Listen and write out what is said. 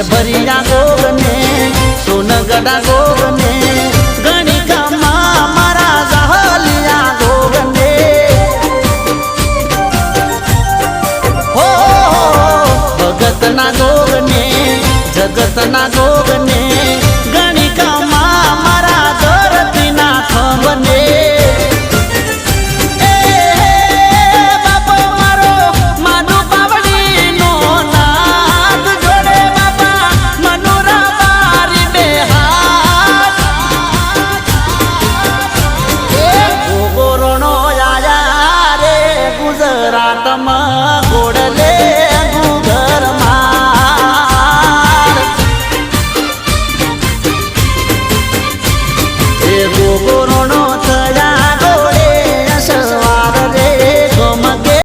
ભરિયા ગોગને સોનગઢા ગોગને ગણિકામાં મારા જહલિયા ગોગને હો ભગતના ગોગને જગતના ગોગને ગણિકામાં મારા ધરતીના ખંભને ગુજરાતમાં ગોડલે